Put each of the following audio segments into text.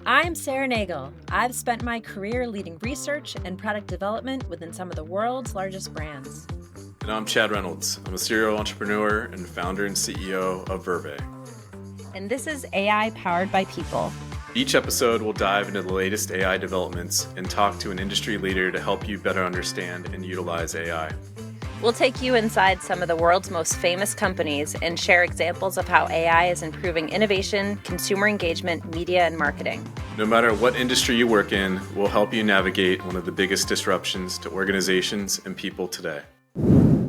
I'm Sarah Nagel. I've spent my career leading research and product development within some of the world's largest brands. And I'm Chad Reynolds. I'm a serial entrepreneur and founder and CEO of Verve. And this is AI Powered by People. Each episode will dive into the latest AI developments and talk to an industry leader to help you better understand and utilize AI. We'll take you inside some of the world's most famous companies and share examples of how AI is improving innovation, consumer engagement, media, and marketing. No matter what industry you work in, we'll help you navigate one of the biggest disruptions to organizations and people today.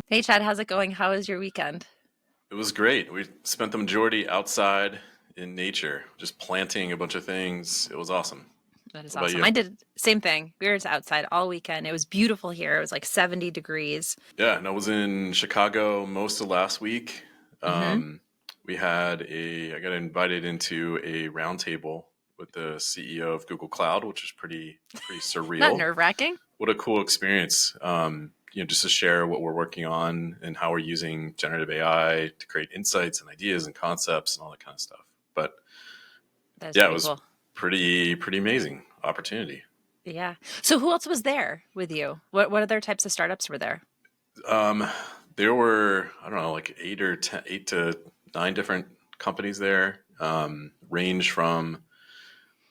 Hey, Chad, how's it going? How was your weekend? It was great. We spent the majority outside in nature, just planting a bunch of things. It was awesome. That is What about awesome. you? I did same thing. We were outside all weekend. It was beautiful here. It was like 70 degrees. Yeah, and I was in Chicago most of last week. I got invited into a roundtable with the CEO of Google Cloud, which is pretty Not surreal. nerve-wracking. What a cool experience. Just to share what we're working on and how we're using generative AI to create insights and ideas and concepts and all that kind of stuff. But That's yeah, it pretty was cool. pretty amazing opportunity. Yeah. So who else was there with you? What other types of startups were there? There were, I don't know, like 8 to 9 different companies there, range from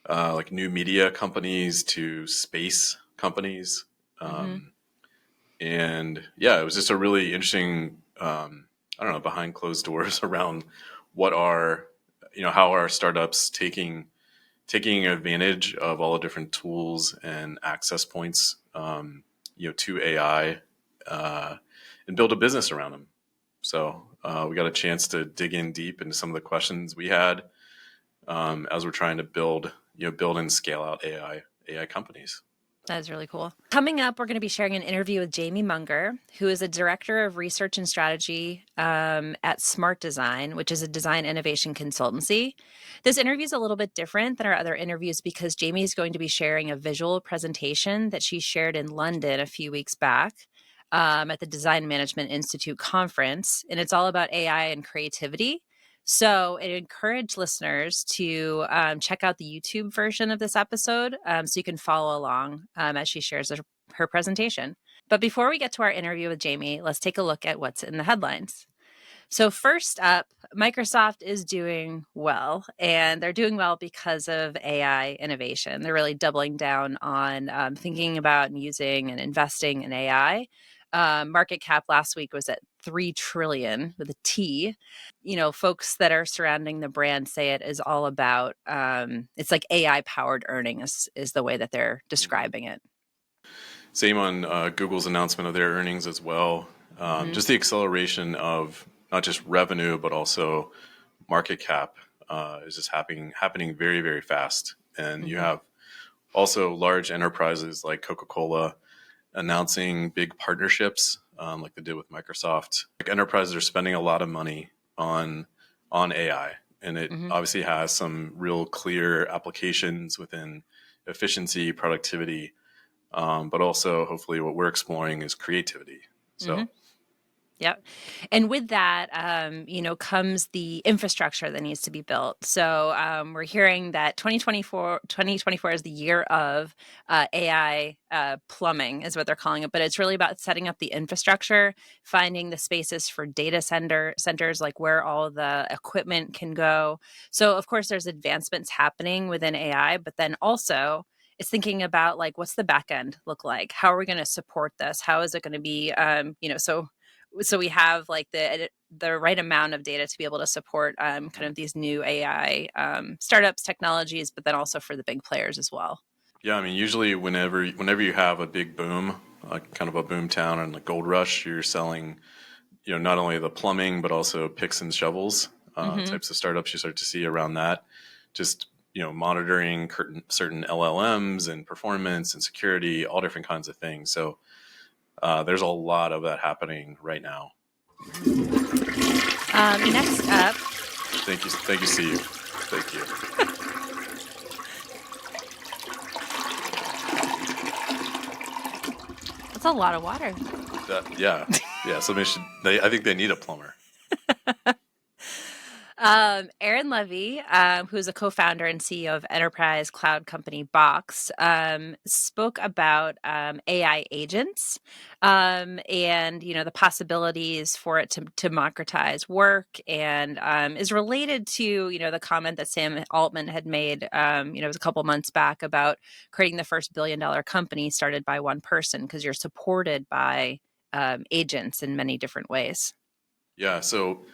like new media companies to space companies. And yeah, it was just a really interesting, I don't know, behind closed doors around how are startups taking advantage of all the different tools and access points, to AI, and build a business around them. So we got a chance to dig in deep into some of the questions we had as we're trying to build and scale out AI companies. That is really cool. Coming up, we're going to be sharing an interview with Jamie Munger, who is a director of research and strategy at Smart Design, which is a design innovation consultancy. This interview is a little bit different than our other interviews because Jamie is going to be sharing a visual presentation that she shared in London a few weeks back at the Design Management Institute conference. And it's all about AI and creativity. So I encourage listeners to check out the YouTube version of this episode so you can follow along as she shares her presentation. But before we get to our interview with Jamie, let's take a look at what's in the headlines. So first up, Microsoft is doing well, and they're doing well because of AI innovation. They're really doubling down on thinking about and using and investing in AI. Market cap last week was at 3 trillion with a T. Folks that are surrounding the brand say it is all about, it's like AI powered earnings is the way that they're describing it. Same on Google's announcement of their earnings as well. Just the acceleration of not just revenue, but also market cap is just happening very, very fast. And you have also large enterprises like Coca-Cola announcing big partnerships like they did with Microsoft. Like enterprises are spending a lot of money on AI, and it obviously has some real clear applications within efficiency, productivity, but also hopefully what we're exploring is creativity. So. Yep. And with that, comes the infrastructure that needs to be built. So we're hearing that 2024 is the year of AI plumbing is what they're calling it. But it's really about setting up the infrastructure, finding the spaces for data centers, like where all the equipment can go. So, of course, there's advancements happening within AI, but then also it's thinking about like, what's the back end look like? How are we going to support this? How is it going to be, so we have like the right amount of data to be able to support kind of these new AI startups, technologies, but then also for the big players as well. Yeah, I mean, usually whenever you have a big boom, like kind of a boom town and like gold rush, you're selling, not only the plumbing but also picks and shovels types of startups you start to see around that. Just monitoring certain LLMs and performance and security, all different kinds of things. So. There's a lot of that happening right now. Next up. Thank you, Steve. Thank you. That's a lot of water. Yeah. Somebody should. I think they need a plumber. Aaron Levy, who's a co-founder and CEO of enterprise cloud company Box, spoke about AI agents, and the possibilities for it to democratize work, and is related to the comment that Sam Altman had made. It was a couple months back about creating the first billion-dollar company started by one person because you're supported by agents in many different ways. Yeah. So,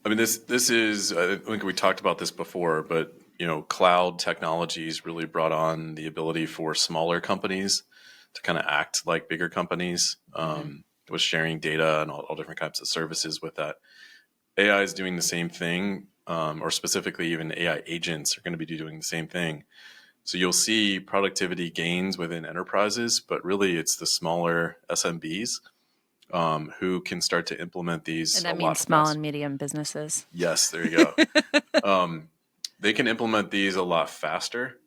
I mean, this is, I think we talked about this before, but, cloud technologies really brought on the ability for smaller companies to kind of act like bigger companies, with sharing data and all different types of services with that. AI is doing the same thing, or specifically even AI agents are going to be doing the same thing. So you'll see productivity gains within enterprises, but really it's the smaller SMBs, who can start to implement these And a that means lot small faster. and medium businesses. Yes, there you go. They can implement these a lot faster,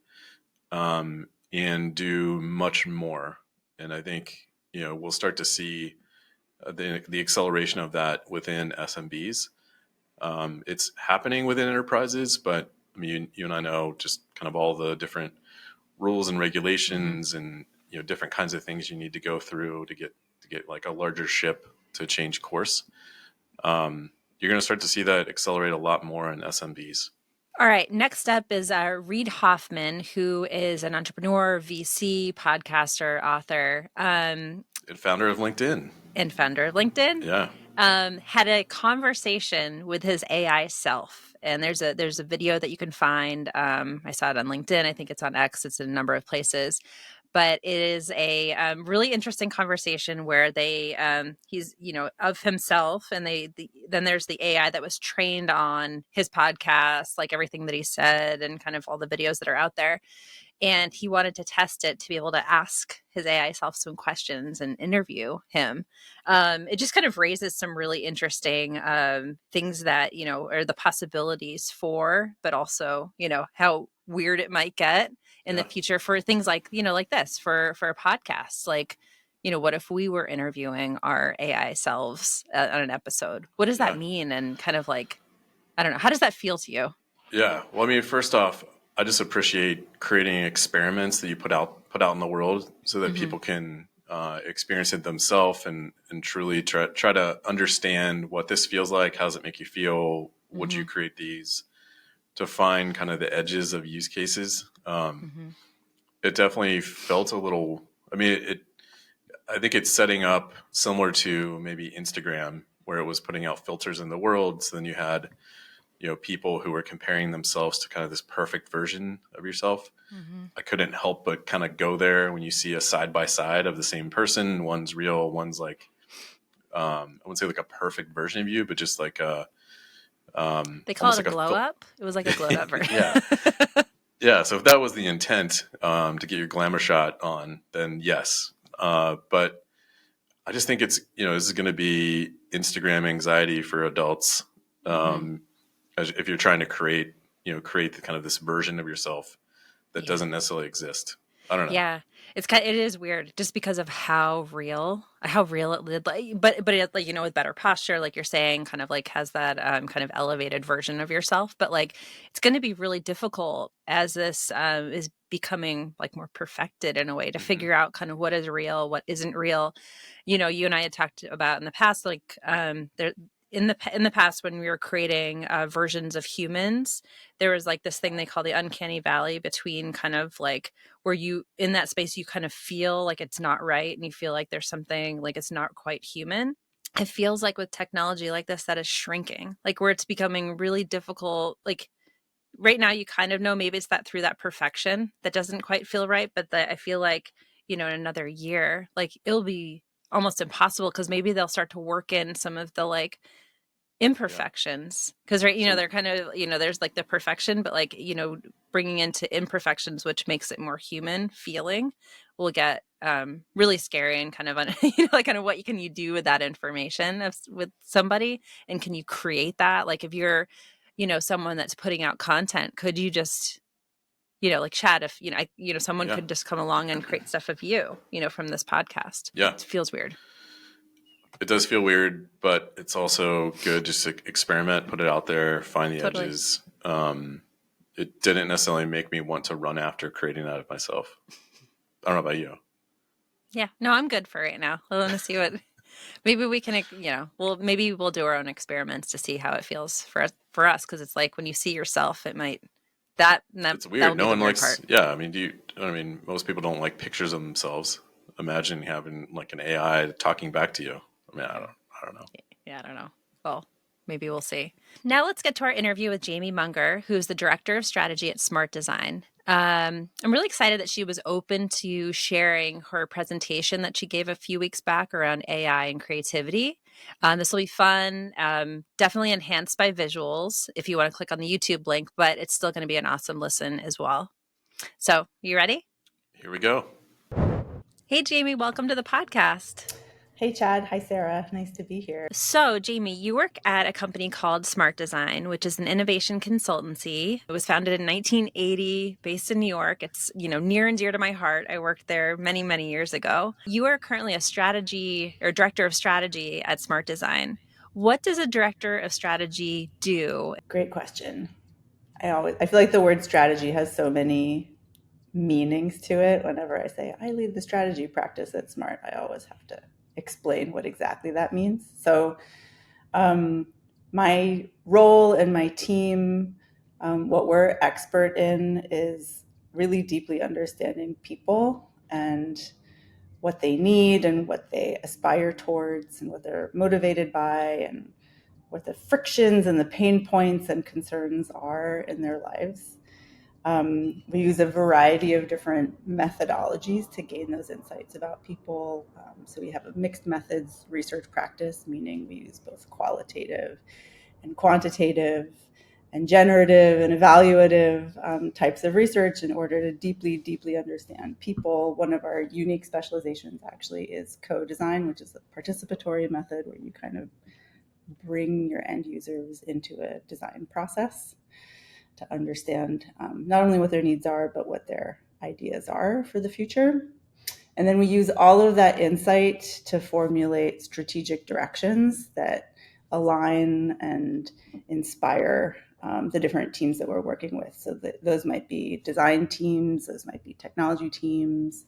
and do much more. And I think we'll start to see the acceleration of that within SMBs. It's happening within enterprises, but I mean, you and I know just kind of all the different rules and Mm-hmm. regulations, and different kinds of things you need to go through to get like a larger ship to change course. You're going to start to see that accelerate a lot more in SMBs. All right. Next up is Reid Hoffman, who is an entrepreneur, VC, podcaster, author, And founder of LinkedIn. and founder of LinkedIn. Yeah. Had a conversation with his AI self, and there's a video that you can find. I saw it on LinkedIn. I think it's on X. It's in a number of places, but it is a really interesting conversation where he's of himself, and then there's the AI that was trained on his podcast, like everything that he said and kind of all the videos that are out there. And he wanted to test it to be able to ask his AI self some questions and interview him. It just kind of raises some really interesting things that, are the possibilities for, but also, how weird it might get in the Yeah. future for things like, like this, for podcasts. Like, what if we were interviewing our AI selves on an episode? What does that Yeah. mean? And kind of like, I don't know, how does that feel to you? Yeah. Well, I mean, first off, I just appreciate creating experiments that you put out in the world so that Mm-hmm. people can experience it themselves, and truly try to understand what this feels like. How does it make you feel? Would Mm-hmm. you create these to find kind of the edges of use cases? Mm-hmm. It definitely felt a little. I mean, I think it's setting up similar to maybe Instagram, where it was putting out filters in the world. So then you had people who were comparing themselves to kind of this perfect version of yourself. Mm-hmm. I couldn't help but kind of go there when you see a side by side of the same person. One's real, one's like, I wouldn't say like a perfect version of you, but just like They call almost it a like a glow up. It was like a glowed up version. yeah, yeah. So if that was the intent, to get your glamour shot on, then yes. But I just think this is going to be Instagram anxiety for adults. Mm-hmm. Um, if you're trying to create the kind of this version of yourself that Yeah. doesn't necessarily exist. I don't know. Yeah. It is weird just because of how real it lived, like, but it, like, with better posture, like you're saying, kind of like has that kind of elevated version of yourself. But like it's going to be really difficult as this is becoming like more perfected in a way to Hmm. figure out kind of what is real, what isn't real. You and I had talked about in the past, like there in the past when we were creating versions of humans, there was like this thing they call the uncanny valley between kind of like where you in that space you kind of feel like it's not right and you feel like there's something like it's not quite human. It feels like with technology like this that is shrinking, like where it's becoming really difficult. Like right now you kind of know maybe it's that through that perfection that doesn't quite feel right, but that I feel like in another year like it'll be almost impossible because maybe they'll start to work in some of the like Yeah. imperfections, because right, So they're kind of, there's like the perfection, but like, bringing into imperfections, which makes it more human feeling, will get really scary and kind of like kind of what can you do with that information with somebody, and can you create that? Like if you're someone that's putting out content, could you just like chat if someone yeah, could just come along and create stuff of you from this podcast? yeah. It feels weird. It does feel weird, but it's also good just to experiment, put it out there, find the Totally. edges. It didn't necessarily make me want to run after creating that of myself. I don't know about you. Yeah. No, I'm good for right now. I want to see what maybe we can, maybe we'll do our own experiments to see how it feels for us because it's like when you see yourself, it might that It's that weird. would be No the one weird likes, part. yeah. I mean, most people don't like pictures of themselves. Imagine having like an AI talking back to you. I mean, I don't know. Yeah, I don't know. Well, maybe we'll see. Now let's get to our interview with Jamie Munger, who's the director of strategy at Smart Design. I'm really excited that she was open to sharing her presentation that she gave a few weeks back around AI and creativity. This will be fun, definitely enhanced by visuals if you want to click on the YouTube link, but it's still going to be an awesome listen as well. So, you ready? Here we go. Hey, Jamie, welcome to the podcast. Hey, Chad. Hi, Sarah. Nice to be here. So, Jamie, you work at a company called Smart Design, which is an innovation consultancy. It was founded in 1980, based in New York. It's, near and dear to my heart. I worked there many, many years ago. You are currently a strategy or director of strategy at Smart Design. What does a director of strategy do? Great question. I feel like the word strategy has so many meanings to it. Whenever I say I lead the strategy practice at Smart, I always have to explain what exactly that means. So, my role and my team, what we're expert in is really deeply understanding people and what they need and what they aspire towards and what they're motivated by and what the frictions and the pain points and concerns are in their lives. We use a variety of different methodologies to gain those insights about people. So we have a mixed methods research practice, meaning we use both qualitative and quantitative and generative and evaluative types of research in order to deeply, deeply understand people. One of our unique specializations actually is co-design, which is a participatory method where you kind of bring your end users into a design process to understand not only what their needs are, but what their ideas are for the future. And then we use all of that insight to formulate strategic directions that align and inspire the different teams that we're working with. So those might be design teams, those might be technology teams,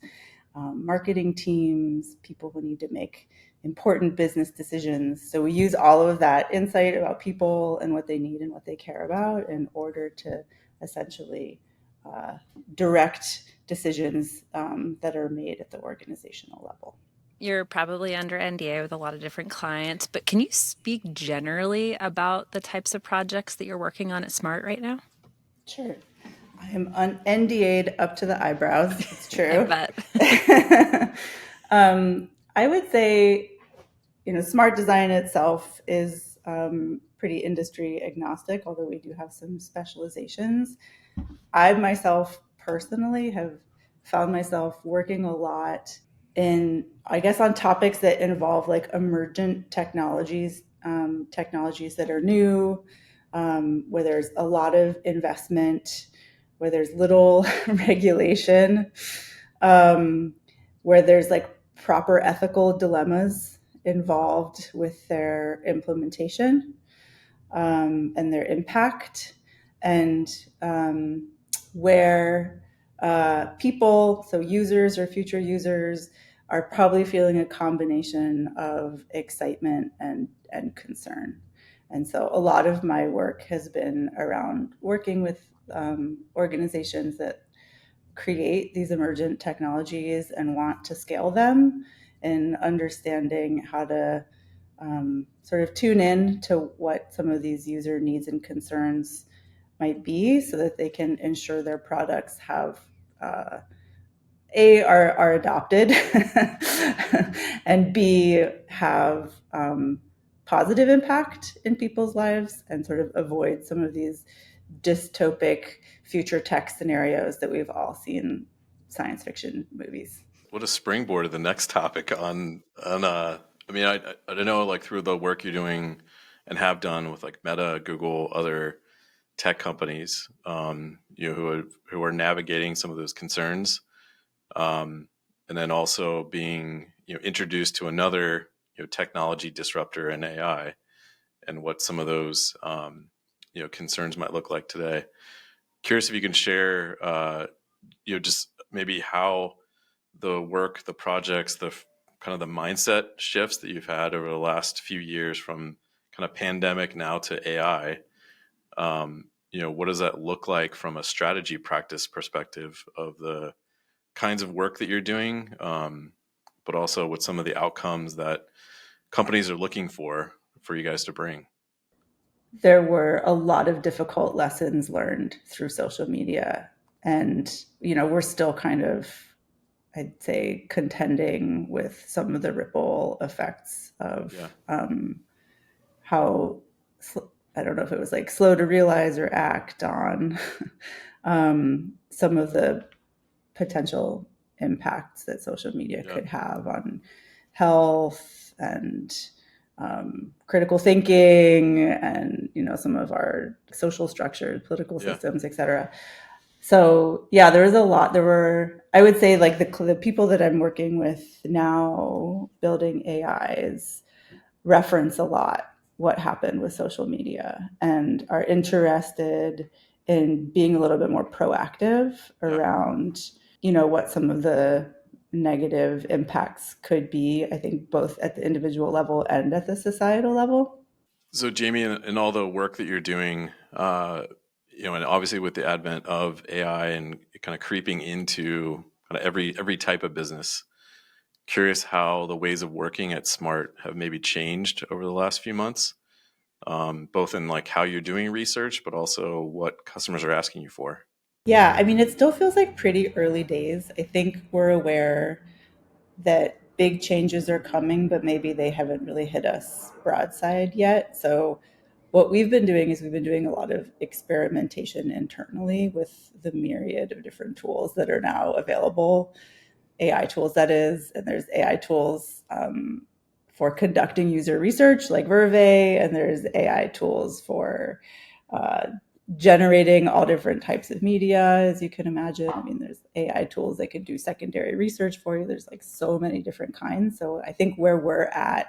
marketing teams, people who need to make important business decisions. So we use all of that insight about people and what they need and what they care about in order to essentially direct decisions that are made at the organizational level. You're probably under NDA with a lot of different clients, but can you speak generally about the types of projects that you're working on at Smart right now? Sure. I am NDA'd up to the eyebrows. It's true. I bet. I would say, Smart Design itself is pretty industry agnostic, although we do have some specializations. I myself personally have found myself working a lot I guess, on topics that involve like emergent technologies that are new, where there's a lot of investment, where there's little regulation, where there's like proper ethical dilemmas involved with their implementation and their impact, and where people, so users or future users, are probably feeling a combination of excitement and concern. And so a lot of my work has been around working with organizations that create these emergent technologies and want to scale them, and understanding how to sort of tune in to what some of these user needs and concerns might be so that they can ensure their products have are adopted and B, have positive impact in people's lives and sort of avoid some of these dystopic future tech scenarios that we've all seen in science fiction movies. What a springboard to the next topic I mean, I don't know, like through the work you're doing and have done with like Meta, Google, other tech companies, who are navigating some of those concerns, and then also being introduced to another technology disruptor and AI, and what some of those concerns might look like today. Curious if you can share, just maybe how the work, the projects, the kind of the mindset shifts that you've had over the last few years from kind of pandemic now to AI. What does that look like from a strategy practice perspective of the kinds of work that you're doing, but also what some of the outcomes that companies are looking for you guys to bring? There were a lot of difficult lessons learned through social media. And, we're still kind of, I'd say, contending with some of the ripple effects of how, I don't know if it was like slow to realize or act on some of the potential impacts that social media could have on health and critical thinking and some of our social structures, political systems, et cetera. So there was a lot. There were, I would say, like the people that I'm working with now building AIs reference a lot what happened with social media and are interested in being a little bit more proactive around what some of the negative impacts could be, I think, both at the individual level and at the societal level. So, Jamie, in all the work that you're doing, and obviously with the advent of AI and kind of creeping into kind of every type of business, curious how the ways of working at Smart have maybe changed over the last few months, both in like how you're doing research, but also what customers are asking you for. Yeah, I mean, it still feels like pretty early days. I think we're aware that big changes are coming, but maybe they haven't really hit us broadside yet. So what we've been doing is we've been doing a lot of experimentation internally with the myriad of different tools that are now available, AI tools, that is, and there's AI tools for conducting user research like Verve, and there's AI tools for uh, generating all different types of media, as you can imagine. I mean, there's AI tools that can do secondary research for you. There's like so many different kinds. So I think where we're at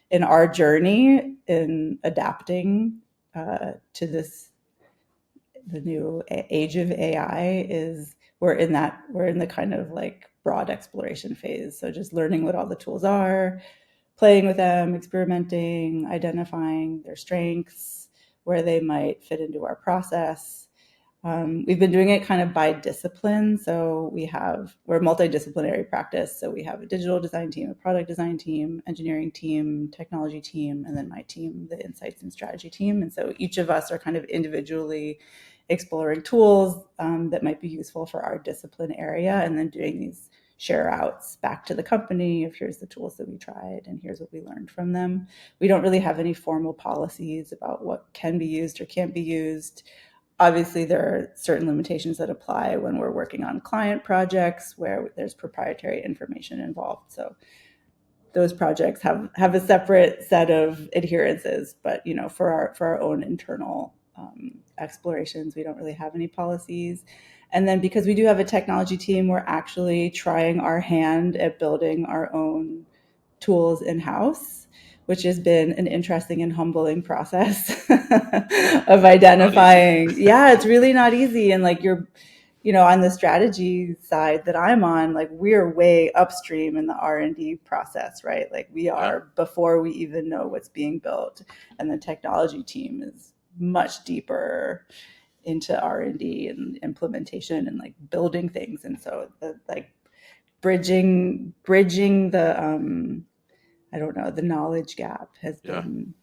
in our journey in adapting to the new age of AI is we're in the kind of like broad exploration phase. So just learning what all the tools are, playing with them, experimenting, identifying their strengths, where they might fit into our process. We've been doing it kind of by discipline. So we're a multidisciplinary practice. So we have a digital design team, a product design team, engineering team, technology team, and then my team, the insights and strategy team. And so each of us are kind of individually exploring tools that might be useful for our discipline area, and then doing these share outs back to the company of here's the tools that we tried and here's what we learned from them. We don't really have any formal policies about what can be used or can't be used. Obviously, there are certain limitations that apply when we're working on client projects where there's proprietary information involved. So those projects have a separate set of adherences, but for our own internal explorations, we don't really have any policies. And then because we do have a technology team, we're actually trying our hand at building our own tools in-house, which has been an interesting and humbling process of identifying. Yeah, it's really not easy. And like on the strategy side that I'm on, like we're way upstream in the R&D process, right? Like we are before we even know what's being built. And the technology team is much deeper into R&D and implementation and like building things. And so like bridging the I don't know, the knowledge gap has been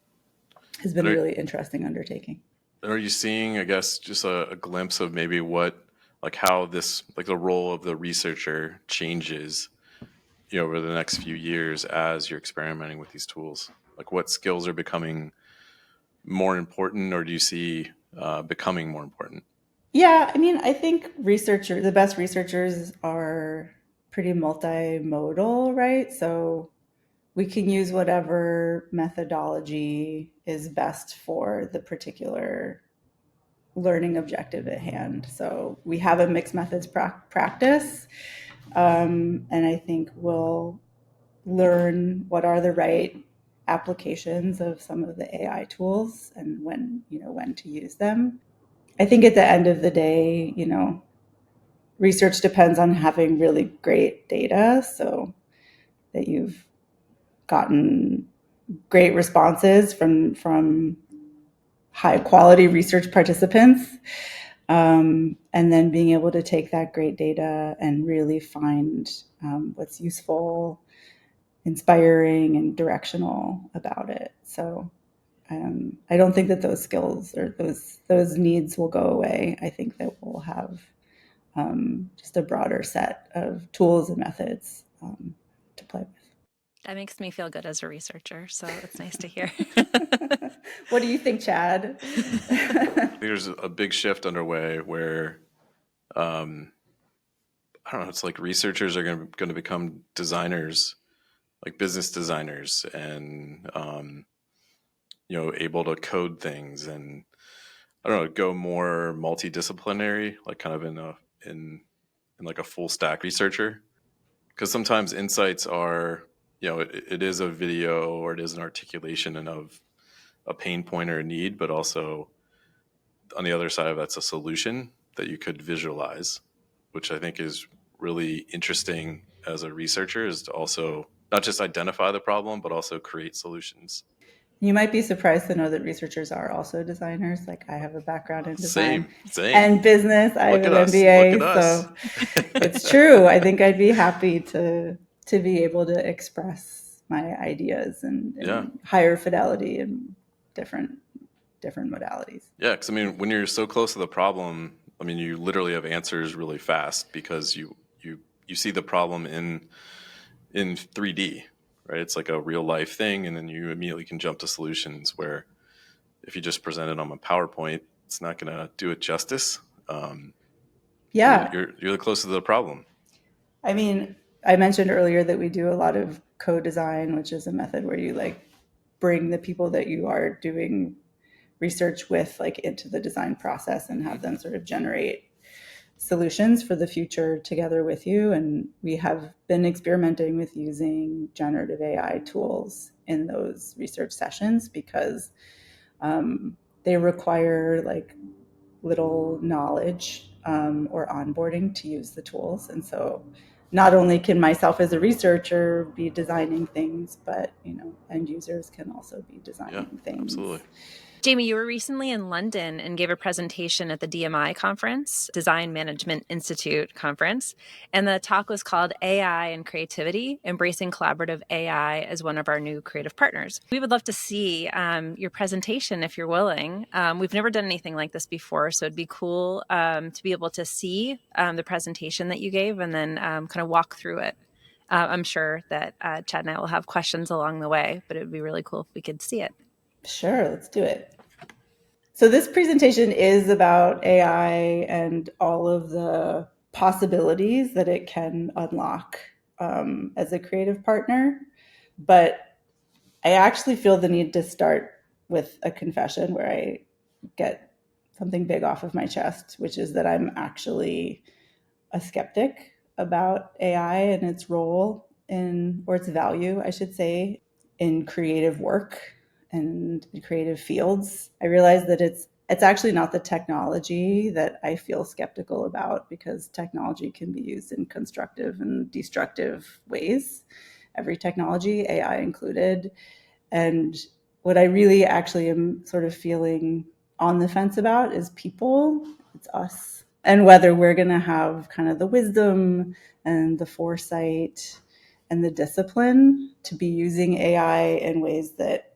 a really interesting undertaking. Are you seeing, I guess, just a glimpse of maybe how this, like the role of the researcher changes, over the next few years as you're experimenting with these tools? Like what skills are becoming more important, or do you see becoming more important? Yeah, I mean, I think the best researchers are pretty multimodal, right? So we can use whatever methodology is best for the particular learning objective at hand. So we have a mixed methods practice, and I think we'll learn what are the right applications of some of the AI tools and when to use them. I think at the end of the day, research depends on having really great data, so that you've gotten great responses from high quality research participants, and then being able to take that great data and really find what's useful, inspiring, and directional about it. So I don't think that those skills or those needs will go away. I think that we'll have just a broader set of tools and methods to play with. That makes me feel good as a researcher, so it's nice to hear. What do you think, Chad? I think there's a big shift underway where I don't know. It's like researchers are going to become designers, like business designers, and able to code things, and I don't know, go more multidisciplinary, like kind of in like a full stack researcher. Because sometimes insights are, it is a video or it is an articulation and of a pain point or a need, but also on the other side of that's a solution that you could visualize, which I think is really interesting as a researcher, is to also not just identify the problem, but also create solutions. You might be surprised to know that researchers are also designers. Like, I have a background in design Same. and business. I have Look an at us. MBA, Look at us. so it's true. I think I'd be happy to be able to express my ideas in higher fidelity and different modalities. Yeah, because I mean, when you're so close to the problem, I mean, you literally have answers really fast because you see the problem in 3D, right? It's like a real life thing, and then you immediately can jump to solutions. Where if you just present it on a PowerPoint, it's not going to do it justice. Yeah, you're the closer to the problem. I mean, I mentioned earlier that we do a lot of co-design, which is a method where you like bring the people that you are doing research with like into the design process and have them sort of generate solutions for the future together with you. And we have been experimenting with using generative AI tools in those research sessions because they require like little knowledge or onboarding to use the tools. And so not only can myself as a researcher be designing things, but end users can also be designing things. Absolutely. Jamie, you were recently in London and gave a presentation at the DMI conference, Design Management Institute conference, and the talk was called AI and Creativity, Embracing Collaborative AI as One of Our New Creative Partners. We would love to see your presentation if you're willing. We've never done anything like this before, so it'd be cool to be able to see the presentation that you gave and then kind of walk through it. I'm sure that Chad and I will have questions along the way, but it would be really cool if we could see it. Sure, let's do it. So this presentation is about AI and all of the possibilities that it can unlock as a creative partner. But I actually feel the need to start with a confession where I get something big off of my chest, which is that I'm actually a skeptic about AI and its role or its value, I should say, in creative work and creative fields. I realize that it's actually not the technology that I feel skeptical about, because technology can be used in constructive and destructive ways. Every technology, AI included. And what I really actually am sort of feeling on the fence about is people. It's us. And whether we're going to have kind of the wisdom and the foresight and the discipline to be using AI in ways that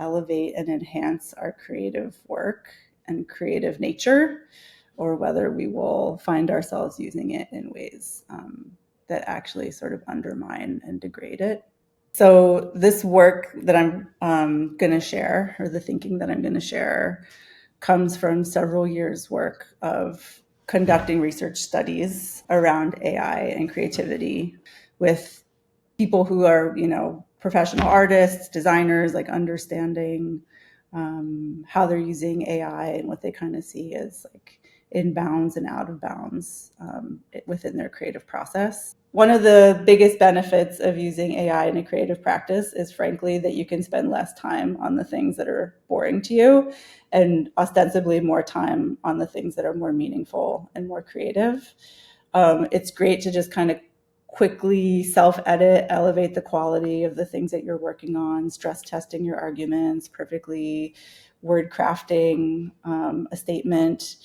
elevate and enhance our creative work and creative nature, or whether we will find ourselves using it in ways that actually sort of undermine and degrade it. So this work that I'm going to share, or the thinking that I'm going to share, comes from several years' work of conducting research studies around AI and creativity with people who are, professional artists, designers, like understanding how they're using AI and what they kind of see as like in bounds and out of bounds within their creative process. one of the biggest benefits of using AI in a creative practice is, frankly, that you can spend less time on the things that are boring to you and ostensibly more time on the things that are more meaningful and more creative. It's great to just kind of quickly self-edit, elevate the quality of the things that you're working on, stress testing your arguments, perfectly word crafting a statement.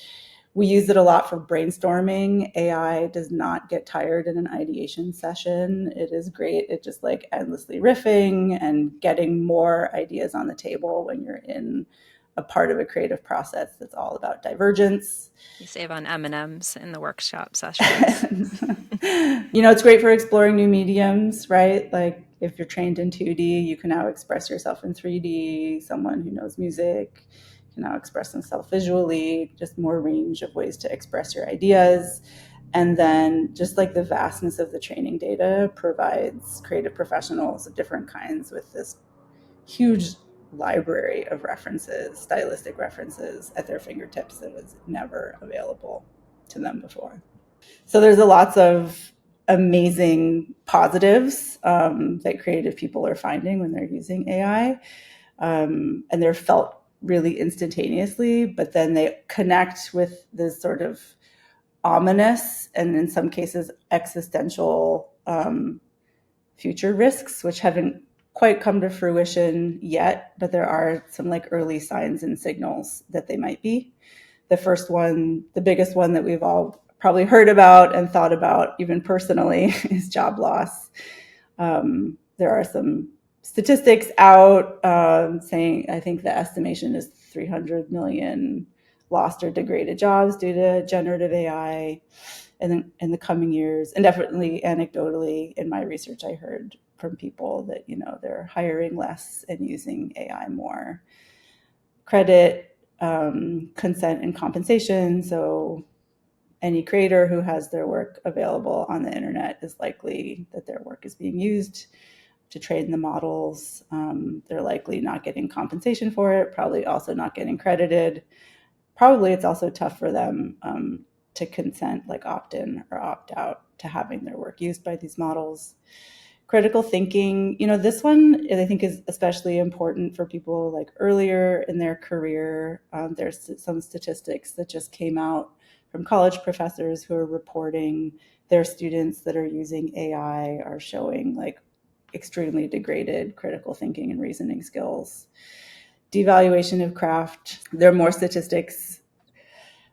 We use it a lot for brainstorming. AI does not get tired in an ideation session. It is great at just like endlessly riffing and getting more ideas on the table when you're in a part of a creative process that's all about divergence. You save on M&Ms in the workshop sessions. It's great for exploring new mediums, right? Like if you're trained in 2D, you can now express yourself in 3D. Someone who knows music can now express themselves visually, just more range of ways to express your ideas. And then just like the vastness of the training data provides creative professionals of different kinds with this huge library of references, stylistic references at their fingertips that was never available to them before. So there's lots of amazing positives that creative people are finding when they're using AI. And they're felt really instantaneously, but then they connect with this sort of ominous and in some cases existential future risks, which haven't quite come to fruition yet, but there are some like early signs and signals that they might be. The first one, the biggest one that we've all probably heard about and thought about even personally is job loss. There are some statistics out saying, I think the estimation is 300 million lost or degraded jobs due to generative AI in the coming years. And definitely anecdotally in my research, I heard from people that, they're hiring less and using AI more. Credit, consent, and compensation. So any creator who has their work available on the internet is likely that their work is being used to train the models. They're likely not getting compensation for it, probably also not getting credited. Probably it's also tough for them to consent, like opt in or opt out to having their work used by these models. Critical thinking, this one I think is especially important for people like earlier in their career. There's some statistics that just came out from college professors who are reporting their students that are using AI are showing like extremely degraded critical thinking and reasoning skills. Devaluation of craft. There are more statistics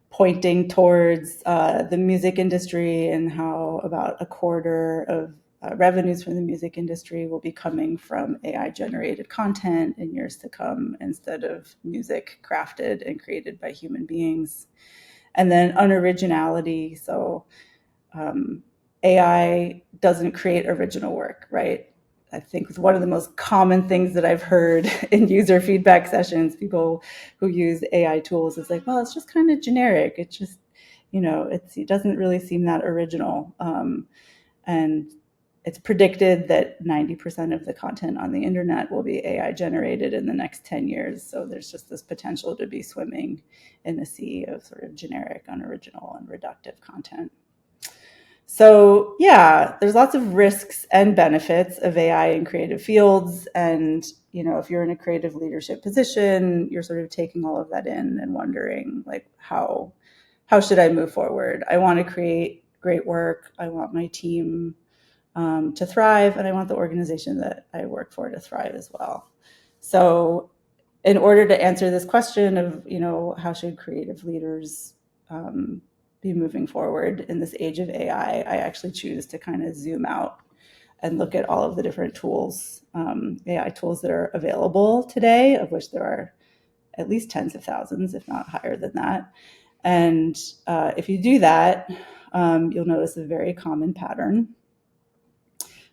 pointing towards the music industry and how about a quarter of revenues from the music industry will be coming from AI generated content in years to come instead of music crafted and created by human beings. And then unoriginality. So AI doesn't create original work, right? I think one of the most common things that I've heard in user feedback sessions, people who use AI tools is like, well, it's just kind of generic. It's just, it doesn't really seem that original. And it's predicted that 90% of the content on the internet will be AI generated in the next 10 years. So there's just this potential to be swimming in the sea of sort of generic, unoriginal, and reductive content. So yeah, there's lots of risks and benefits of AI in creative fields. And, if you're in a creative leadership position, you're sort of taking all of that in and wondering like, how should I move forward? I want to create great work. I want my team to thrive, and I want the organization that I work for to thrive as well. So in order to answer this question of, how should creative leaders be moving forward in this age of AI, I actually choose to kind of zoom out and look at all of the different tools, AI tools that are available today, of which there are at least tens of thousands, if not higher than that. And if you do that, you'll notice a very common pattern,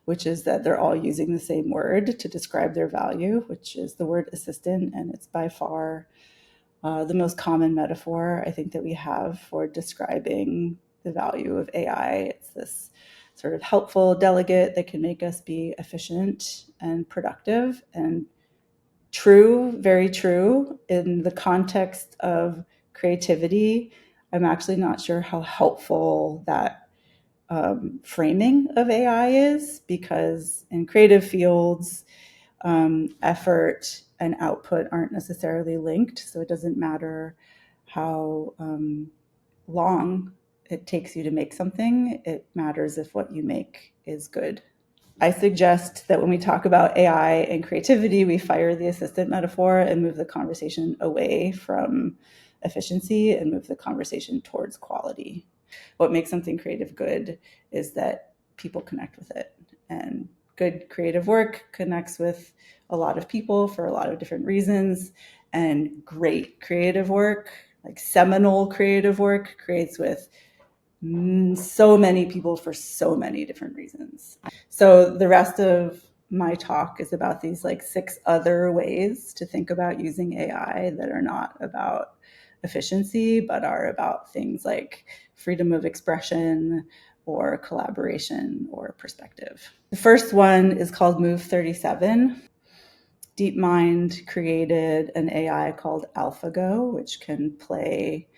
which is that they're all using the same word to describe their value, which is the word assistant. And it's by far the most common metaphor I think that we have for describing the value of AI. It's this sort of helpful delegate that can make us be efficient and productive. And true, very true, in the context of creativity, I'm actually not sure how helpful that framing of AI is, because in creative fields, effort and output aren't necessarily linked. So it doesn't matter how long it takes you to make something. It matters if what you make is good. I suggest that when we talk about AI and creativity, we fire the assistant metaphor and move the conversation away from efficiency and move the conversation towards quality. What makes something creative good is that people connect with it. And good creative work connects with a lot of people for a lot of different reasons. And great creative work, like seminal creative work, creates with so many people for so many different reasons. So the rest of my talk is about these like 6 other ways to think about using AI that are not about efficiency, but are about things like freedom of expression or collaboration or perspective. The first one is called Move 37. DeepMind created an AI called AlphaGo, which can play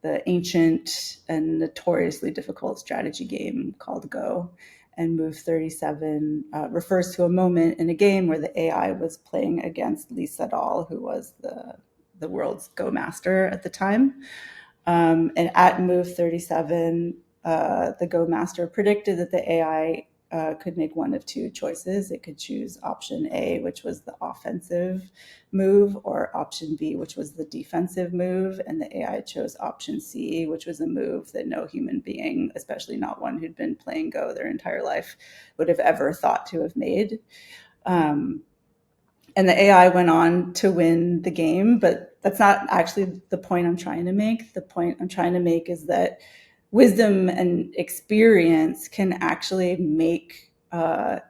the ancient and notoriously difficult strategy game called Go. And Move 37 refers to a moment in a game where the AI was playing against Lee Sedol, who was the world's Go master at the time. And at Move 37, the Go master predicted that the AI could make one of 2 choices. It could choose option A, which was the offensive move, or option B, which was the defensive move. And the AI chose option C, which was a move that no human being, especially not one who'd been playing Go their entire life, would have ever thought to have made. And the AI went on to win the game, but that's not actually the point I'm trying to make. The point I'm trying to make is that wisdom and experience can actually make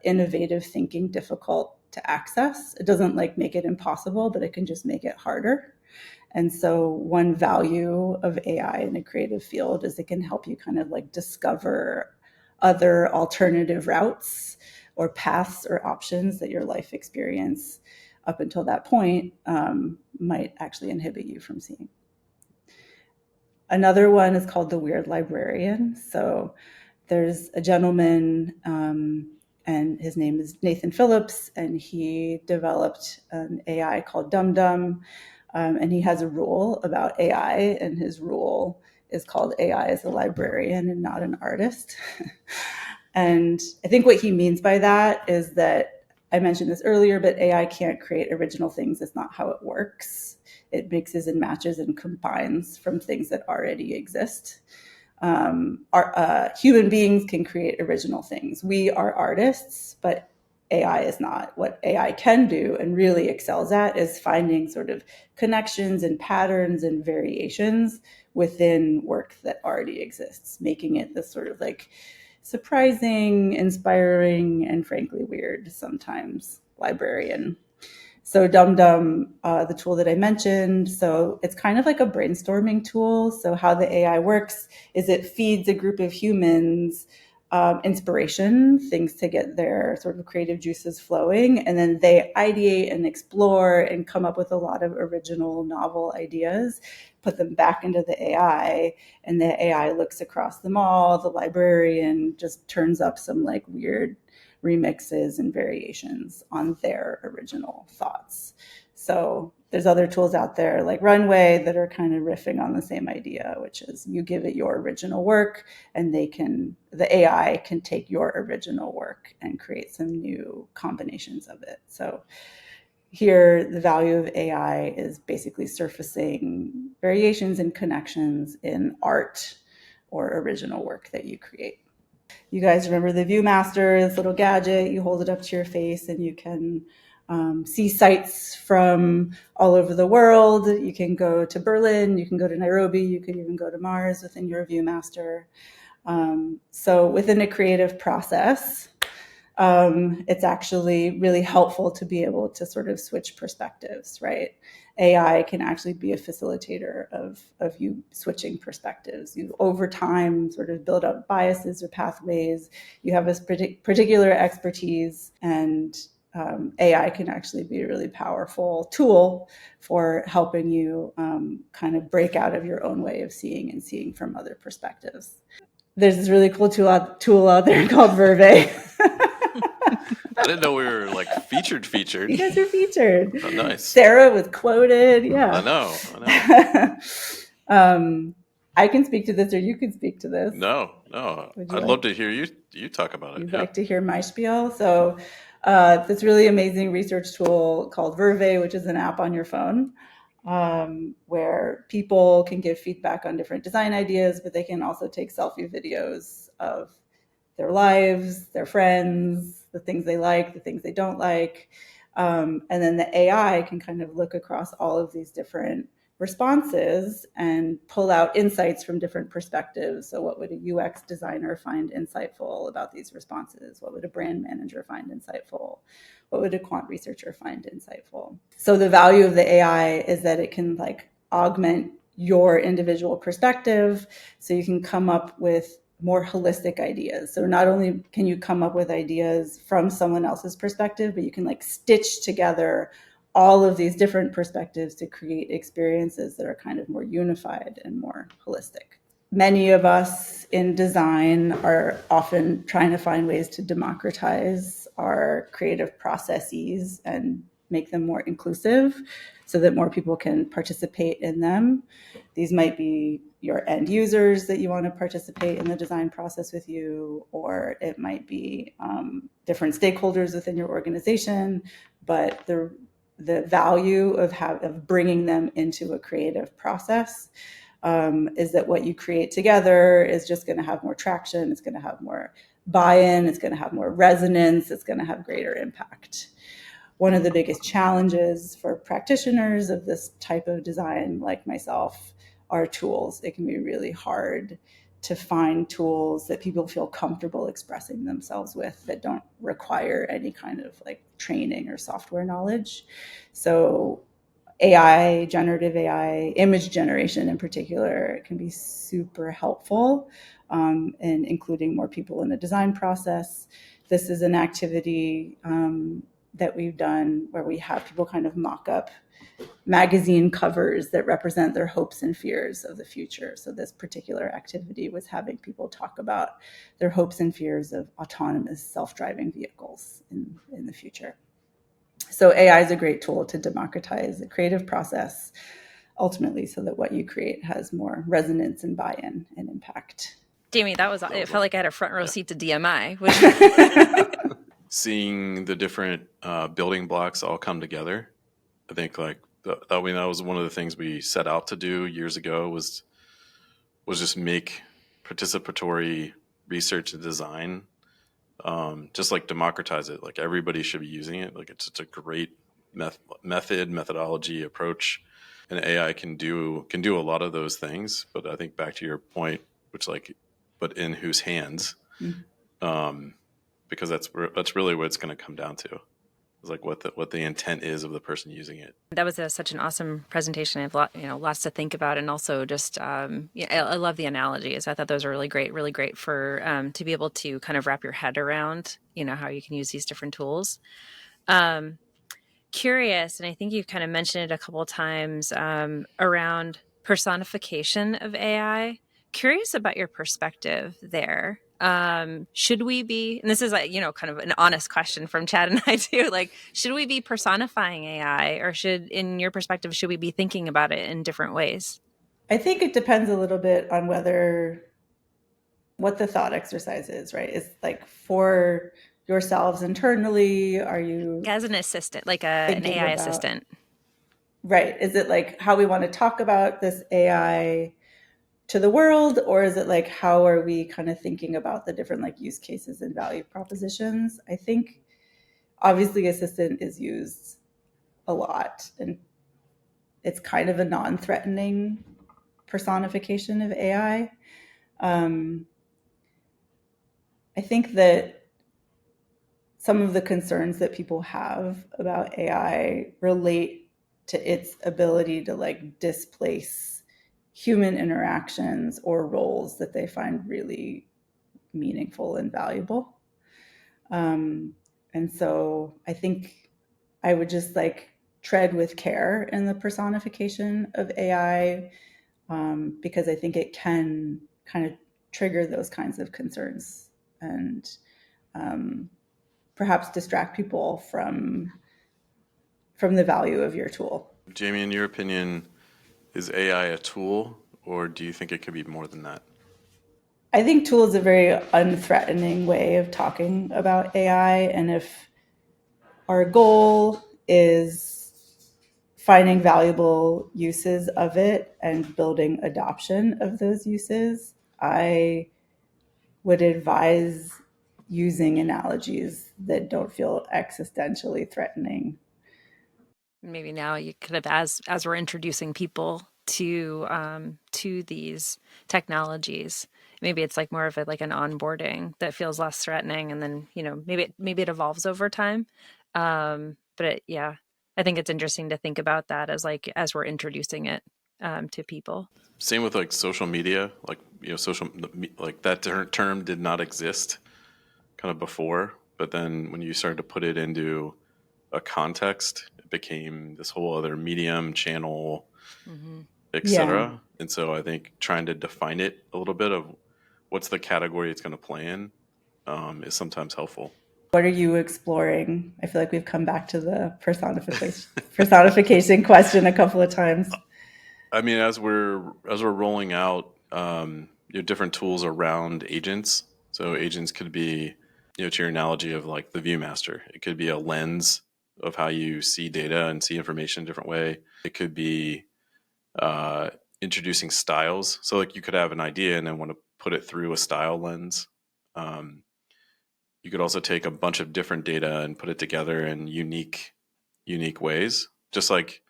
innovative thinking difficult to access. It doesn't like make it impossible, but it can just make it harder. And so one value of AI in a creative field is it can help you kind of like discover other alternative routes or paths or options that your life experience up until that point might actually inhibit you from seeing. Another one is called the Weird Librarian. So there's a gentleman, and his name is Nathan Phillips, and he developed an AI called Dum Dum. And he has a rule about AI, and his rule is called AI is a librarian and not an artist. And I think what he means by that is that, I mentioned this earlier, but AI can't create original things. That's not how it works. It mixes and matches and combines from things that already exist. Human beings can create original things. We are artists, but AI is not. What AI can do and really excels at is finding sort of connections and patterns and variations within work that already exists, making it this sort of like surprising, inspiring, and frankly weird sometimes librarian. So Dum Dum, the tool that I mentioned, so it's kind of like a brainstorming tool. So how the AI works is it feeds a group of humans inspiration, things to get their sort of creative juices flowing, and then they ideate and explore and come up with a lot of original novel ideas, put them back into the AI, and the AI looks across them all. The librarian just turns up some like weird remixes and variations on their original thoughts. So there's other tools out there like Runway that are kind of riffing on the same idea, which is you give it your original work and the AI can take your original work and create some new combinations of it. So here, the value of AI is basically surfacing variations and connections in art or original work that you create. You guys remember the Viewmaster, this little gadget, you hold it up to your face and you can see sights from all over the world. You can go to Berlin, you can go to Nairobi, you could even go to Mars within your Viewmaster. So within a creative process, it's actually really helpful to be able to sort of switch perspectives, right? AI can actually be a facilitator of you switching perspectives. You, over time, sort of build up biases or pathways. You have a particular expertise, and AI can actually be a really powerful tool for helping you kind of break out of your own way of seeing and seeing from other perspectives. there's this really cool tool out there called Verve. I didn't know we were like featured. You guys are featured. Oh, nice. Sarah was quoted. Yeah. I know. I can speak to this, or you can speak to this. No. I'd love to hear you talk about it. You'd like to hear my spiel? So this really amazing research tool called Verve, which is an app on your phone, where people can give feedback on different design ideas, but they can also take selfie videos of their lives, their friends, the things they like, the things they don't like. And then the AI can kind of look across all of these different responses and pull out insights from different perspectives. So what would a UX designer find insightful about these responses? What would a brand manager find insightful? What would a quant researcher find insightful? So the value of the AI is that it can like augment your individual perspective, so you can come up with more holistic ideas. So not only can you come up with ideas from someone else's perspective, but you can like stitch together all of these different perspectives to create experiences that are kind of more unified and more holistic. Many of us in design are often trying to find ways to democratize our creative processes and make them more inclusive so that more people can participate in them. These might be your end users that you want to participate in the design process with you, or it might be different stakeholders within your organization. But the value of bringing them into a creative process is that what you create together is just going to have more traction. It's going to have more buy-in. It's going to have more resonance. It's going to have greater impact. One of the biggest challenges for practitioners of this type of design, like myself, are tools. It can be really hard to find tools that people feel comfortable expressing themselves with that don't require any kind of like training or software knowledge. So AI, generative AI, image generation in particular, can be super helpful in including more people in the design process. This is an activity that we've done where we have people kind of mock up magazine covers that represent their hopes and fears of the future. So this particular activity was having people talk about their hopes and fears of autonomous self-driving vehicles in the future. So AI is a great tool to democratize the creative process, ultimately, so that what you create has more resonance and buy-in and impact. Jamie, it felt like I had a front row seat to DMI. Seeing the different building blocks all come together, I think like that was one of the things we set out to do years ago was just make participatory research and design, just like democratize it. Like everybody should be using it. Like it's a great methodology approach, and AI can do a lot of those things. But I think back to your point, which but in whose hands? Mm-hmm. Because that's really what it's going to come down to. It's like what the intent is of the person using it. That was such an awesome presentation. I have lots to think about, and also just I love the analogies. I thought those are really great for to be able to kind of wrap your head around how you can use these different tools. Curious, and I think you've kind of mentioned it a couple of times around personification of AI. Curious about your perspective there. Should we be, and this is kind of an honest question from Chad and I too, like, should we be personifying AI, or in your perspective, should we be thinking about it in different ways? I think it depends a little bit on what the thought exercise is, right? It's like for yourselves internally, are you as an assistant, like an AI assistant? Right. Is it like how we want to talk about this AI to the world, or is it like how are we kind of thinking about the different like use cases and value propositions? I think obviously assistant is used a lot, and it's kind of a non-threatening personification of AI. I think that some of the concerns that people have about AI relate to its ability to like displace human interactions or roles that they find really meaningful and valuable. And so I think I would just like tread with care in the personification of AI, because I think it can kind of trigger those kinds of concerns and perhaps distract people from the value of your tool. Jamie, in your opinion, is AI a tool, or do you think it could be more than that? I think tool is a very unthreatening way of talking about AI. And if our goal is finding valuable uses of it and building adoption of those uses, I would advise using analogies that don't feel existentially threatening. Maybe now you could have, as we're introducing people to these technologies, maybe it's like more of like an onboarding that feels less threatening, and then maybe it evolves over time. Yeah, I think it's interesting to think about that as we're introducing it to people. Same with like social media, like social, like that term did not exist kind of before, but then when you started to put it into a context, it became this whole other medium, channel, etc. And so I think trying to define it a little bit of what's the category it's going to play in is sometimes helpful. What are you exploring? I feel like we've come back to the personification question a couple of times. I mean, as we're rolling out different tools around agents. So agents could be, to your analogy of like the ViewMaster, it could be a lens of how you see data and see information in a different way. It could be introducing styles. So like you could have an idea and then want to put it through a style lens. You could also take a bunch of different data and put it together in unique ways. Just like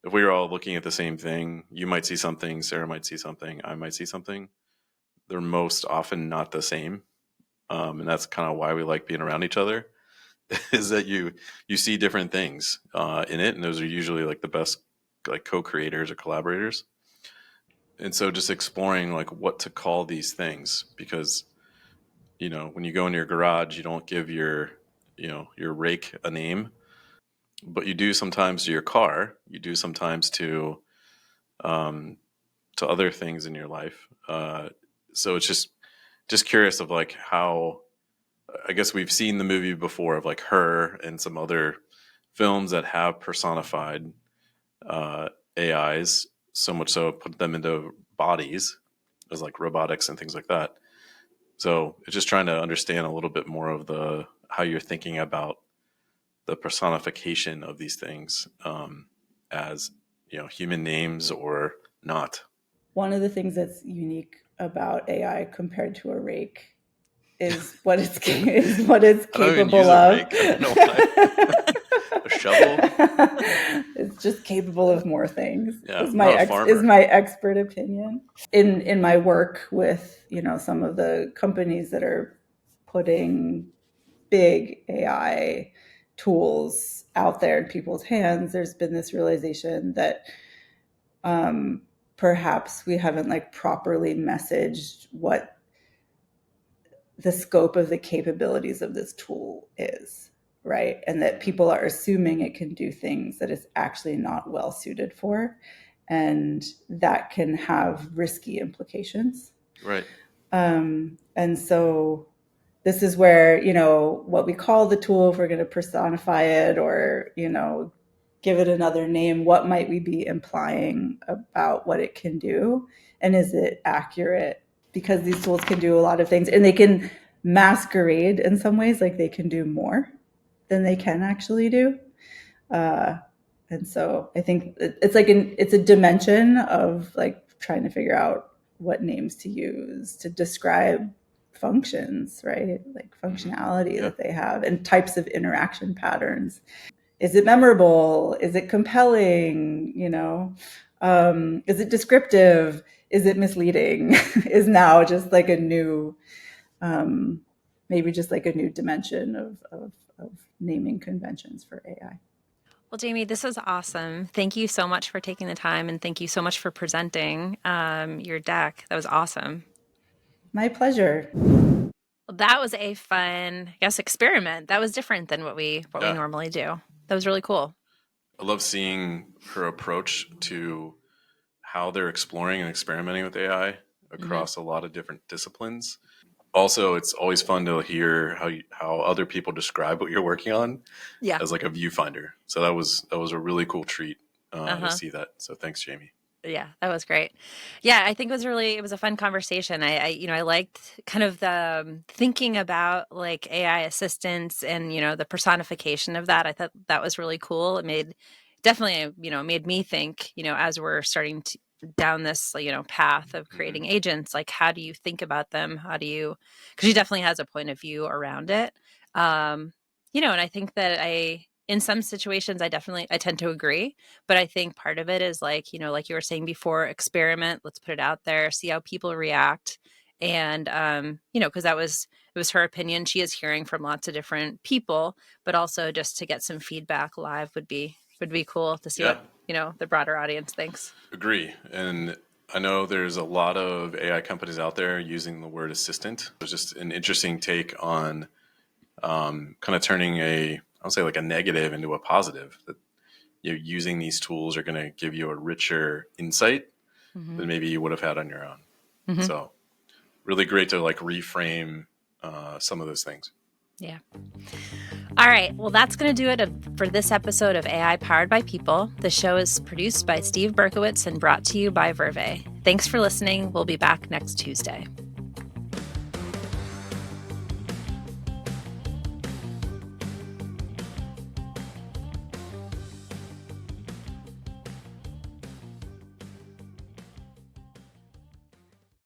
if we were all looking at the same thing, you might see something, Sarah might see something, I might see something. They're most often not the same. And that's kind of why we like being around each other, is that you see different things in it. And those are usually like the best like co-creators or collaborators. And so just exploring like what to call these things, because, when you go in your garage, you don't give your rake a name, but you do sometimes to your car, you do sometimes to other things in your life. So it's just curious of like how, I guess we've seen the movie before of like Her and some other films that have personified AIs, so much so put them into bodies as like robotics and things like that. So it's just trying to understand a little bit more of how you're thinking about the personification of these things as human names or not. One of the things that's unique about AI compared to a rake is what it's capable of. Rake. I don't know why. A shovel. It's just capable of more things. Yeah, is my expert opinion. In my work with some of the companies that are putting big AI tools out there in people's hands, there's been this realization that perhaps we haven't like properly messaged what the scope of the capabilities of this tool is, right? And that people are assuming it can do things that it's actually not well suited for, and that can have risky implications. Right. And so this is where, what we call the tool, if we're going to personify it or, give it another name, what might we be implying about what it can do? And is it accurate? Because these tools can do a lot of things, and they can masquerade in some ways like they can do more than they can actually do. And so I think it's like it's a dimension of like trying to figure out what names to use to describe functions, right? Like functionality that they have and types of interaction patterns. Is it memorable? Is it compelling? Is it descriptive? Is it misleading? Is now just like a new, maybe just like a new dimension of naming conventions for AI. Well, Jamie, this was awesome. Thank you so much for taking the time, and thank you so much for presenting your deck. That was awesome. My pleasure. Well, that was a fun, I guess, experiment. That was different than what we normally do. That was really cool. I love seeing her approach to how they're exploring and experimenting with AI across a lot of different disciplines. Also, it's always fun to hear how other people describe what you're working on Yeah. as like a viewfinder. So that was a really cool treat to see that. So thanks, Jamie. Yeah, that was great. Yeah, I think it was a fun conversation. I liked kind of the thinking about like AI assistants and, the personification of that. I thought that was really cool. It made me think, as we're starting to down this, path of creating agents, like how do you think about them? Because she definitely has a point of view around it. And I think that in some situations, I tend to agree. But I think part of it is like, like you were saying before, experiment, let's put it out there, see how people react. And, because it was her opinion. She is hearing from lots of different people, but also just to get some feedback live would be cool to see what, the broader audience thinks. Agree. And I know there's a lot of AI companies out there using the word assistant. There's just an interesting take on kind of turning I would say like a negative into a positive, that using these tools are going to give you a richer insight than maybe you would have had on your own. So really great to like reframe some of those things. Yeah. All right. Well, that's going to do it for this episode of AI Powered by People. The show is produced by Steve Berkowitz and brought to you by Verve. Thanks for listening. We'll be back next Tuesday.